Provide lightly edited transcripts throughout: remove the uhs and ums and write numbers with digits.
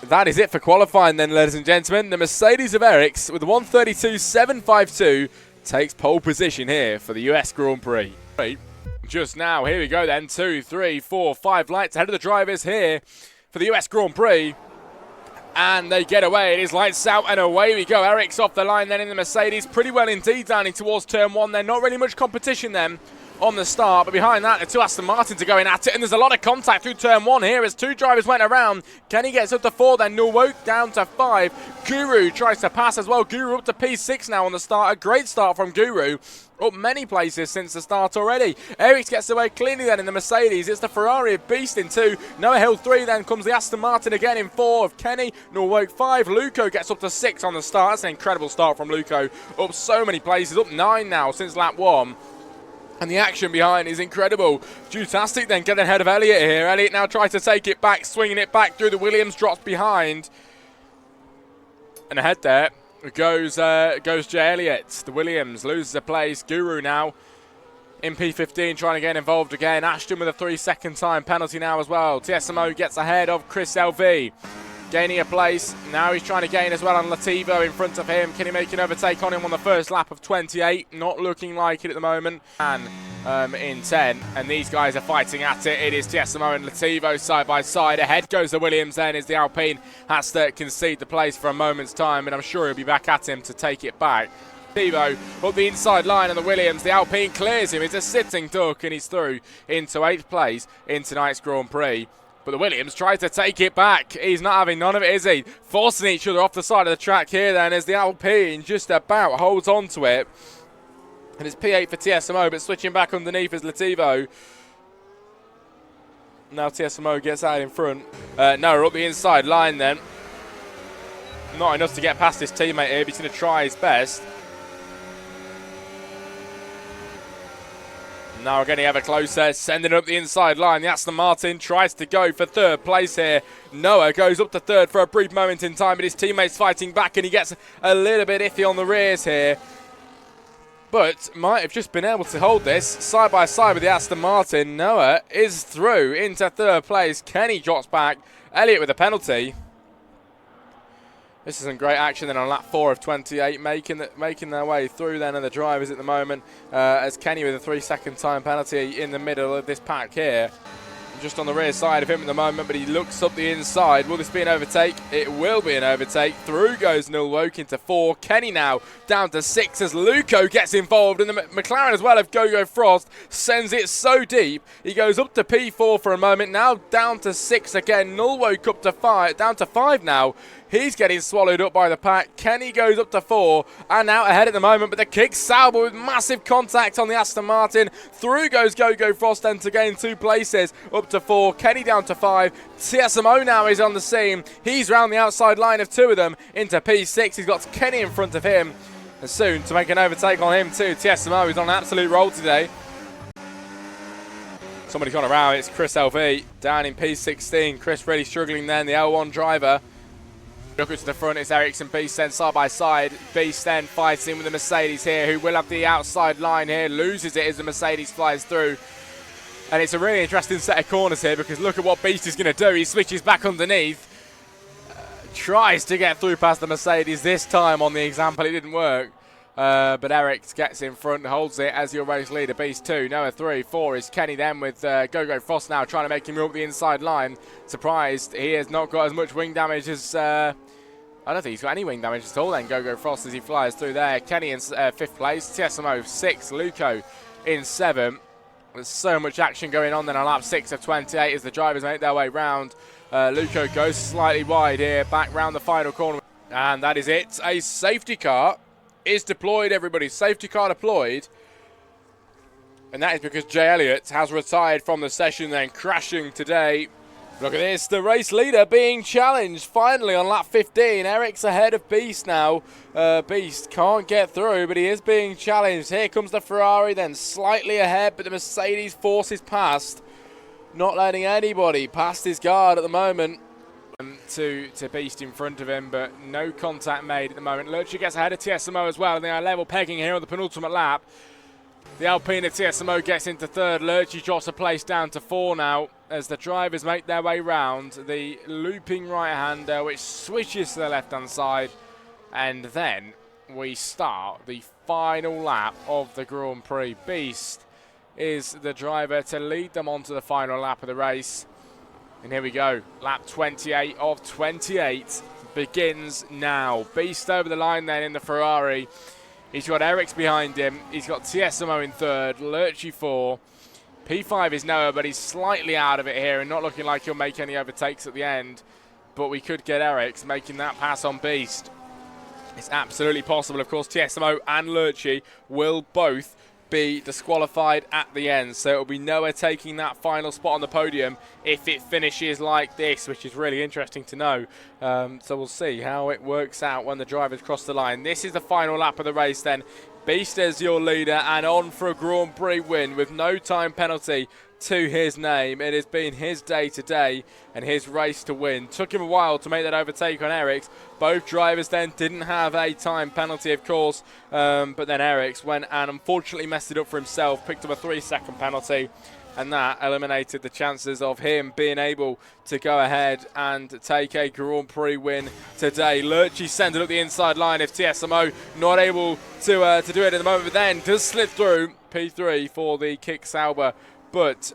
that is it for qualifying then, ladies and gentlemen. The Mercedes of Eriks with the 132.752 takes pole position here for the US Grand Prix. Just now, here we go then, 2, 3, 4, 5 lights ahead of the drivers here for the US Grand Prix. And they get away. It is lights out and away we go. Eriks off the line then in the Mercedes. Pretty well indeed down in towards turn 1 then. Not really much competition then on the start, but behind that the two Aston Martins are going at it, and there's a lot of contact through turn 1 here as two drivers went around. Kenny gets up to 4 then, Nulwoke down to 5. Guru tries to pass as well. Guru up to P6 now on the start. A great start from Guru. Up many places since the start already. Eriks gets away cleanly then in the Mercedes. It's the Ferrari of Beast in 2. Noah Hill 3, then comes the Aston Martin again in 4 of Kenny. Nulwoke 5. Luco gets up to 6 on the start. That's an incredible start from Luco. Up so many places. Up 9 now since lap 1. And the action behind is incredible. Jutastic then getting ahead of Elliott here. Elliott now tries to take it back, swinging it back through the Williams, drops behind. And ahead there goes Jay Elliott. The Williams loses a place. Guru now in P15 trying to get involved again. Ashton with a 3-second time penalty now as well. TSMO gets ahead of Chris LV. Gaining a place. Now he's trying to gain as well on Lativo in front of him. Can he make an overtake on him on the first lap of 28? Not looking like it at the moment. And in 10. And these guys are fighting at it. It is TSMO and Lativo side by side. Ahead goes the Williams then as the Alpine has to concede the place for a moment's time. And I'm sure he'll be back at him to take it back. Lativo up the inside line and the Williams. The Alpine clears him. It's a sitting duck and he's through into 8th place in tonight's Grand Prix. But the Williams tries to take it back. He's not having none of it, is he? Forcing each other off the side of the track here then as the Alpine just about holds on to it. And it's P8 for TSMO, but switching back underneath is Lativo. Now TSMO gets out in front. No, up the inside line then. Not enough to get past his teammate here, but he's going to try his best. Now we're getting ever closer, sending it up the inside line. The Aston Martin tries to go for 3rd place here. Noah goes up to 3rd for a brief moment in time, but his teammates fighting back and he gets a little bit iffy on the rears here. But might have just been able to hold this side by side with the Aston Martin. Noah is through into 3rd place. Kenny drops back. Elliott with a penalty. This is some great action then on lap 4 of 28, making their way through then, and the drivers at the moment as Kenny with a 3-second time penalty in the middle of this pack here. Just on the rear side of him at the moment, but he looks up the inside. Will this be an overtake? It will be an overtake. Through goes Nulwoke into 4. Kenny now down to 6 as Luco gets involved, and the McLaren as well of Gogo Frost sends it so deep. He goes up to P4 for a moment, now down to 6 again. Nulwoke up to 5, down to 5 now. He's getting swallowed up by the pack. Kenny goes up to 4 and out ahead at the moment, but the kick Sauber with massive contact on the Aston Martin. Through goes Gogo Frost then to gain 2 places, up to 4. Kenny down to 5. TSMO now is on the scene. He's round the outside line of 2 of them into P6. He's got Kenny in front of him. And soon to make an overtake on him too. TSMO is on an absolute roll today. Somebody's gone around. It's Chris LV down in P16. Chris really struggling then, the L1 driver. Looking to the front, it's Eriks and Beast then side by side. Beast then fights in with the Mercedes here, who will have the outside line here. Loses it as the Mercedes flies through. And it's a really interesting set of corners here because look at what Beast is going to do. He switches back underneath. Tries to get through past the Mercedes this time on the example. It didn't work. But Eriks gets in front, holds it as your race leader. Beast 2, Noah 3, 4 is Kenny then with Gogo Frost now trying to make him move up the inside line. Surprised he has not got as much wing damage as... I don't think he's got any wing damage at all then, Gogo Frost, as he flies through there. Kenny in 5th place, TSMO 6, Luco in 7. There's so much action going on then on lap 6 of 28 as the drivers make their way round. Luco goes slightly wide here, back round the final corner. And that is it. A safety car is deployed, everybody. Safety car deployed. And that is because Jay Elliott has retired from the session then, crashing today. Look at this, the race leader being challenged finally on lap 15. Eriks ahead of Beast now. Beast can't get through, but he is being challenged. Here comes the Ferrari, then slightly ahead, but the Mercedes forces past. Not letting anybody past his guard at the moment. To Beast in front of him, but no contact made at the moment. Lurcher gets ahead of TSMO as well, and they are level pegging here on the penultimate lap. The Alpine at TSMO gets into 3rd. Lurcher drops a place down to 4 now. as the drivers make their way round the looping right-hander, which switches to the left-hand side, and then we start the final lap of the Grand Prix. Beast is the driver to lead them onto the final lap of the race. And here we go, lap 28 of 28 begins now. Beast over the line then in the Ferrari. He's got Eriks behind him. He's got TSMO in third, Lurchi 4. P5 is Noah, but he's slightly out of it here and not looking like he'll make any overtakes at the end. But we could get Eriks making that pass on Beast. It's absolutely possible. Of course, TSMO and Lurchi will both be disqualified at the end. So it'll be Noah taking that final spot on the podium if it finishes like this, which is really interesting to know. So we'll see how it works out when the drivers cross the line. This is the final lap of the race then. Beast is your leader and on for a Grand Prix win with no time penalty to his name. It has been his day today and his race to win. Took him a while to make that overtake on Eriks. Both drivers then didn't have a time penalty, of course, but then Eriks went and unfortunately messed it up for himself, picked up a 3-second penalty, and that eliminated the chances of him being able to go ahead and take a Grand Prix win today. Lurchi sends it up the inside line if TSMO not able to do it at the moment, but then does slip through P3 for the kick Sauber, but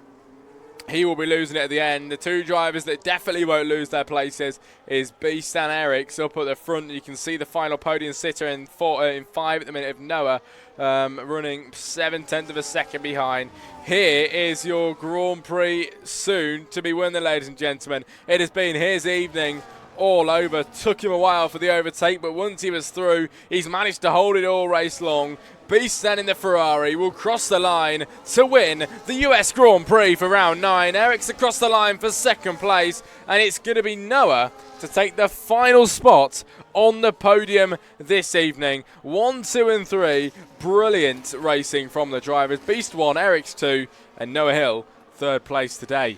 he will be losing it at the end. The two drivers that definitely won't lose their places is Beast and Eriks up at the front. You can see the final podium sitter in 5 at the minute of Noah, running 7/10 of a second behind. Here is your Grand Prix soon to be won, ladies and gentlemen. It has been his evening all over. Took him a while for the overtake, but once he was through, he's managed to hold it all race long. Beast then in the Ferrari will cross the line to win the US Grand Prix for round 9. Eriks across the line for second place, and it's going to be Noah to take the final spot on the podium this evening. 1, 2 and 3, brilliant racing from the drivers. Beast 1, Eriks 2, and Noah Hill third place today.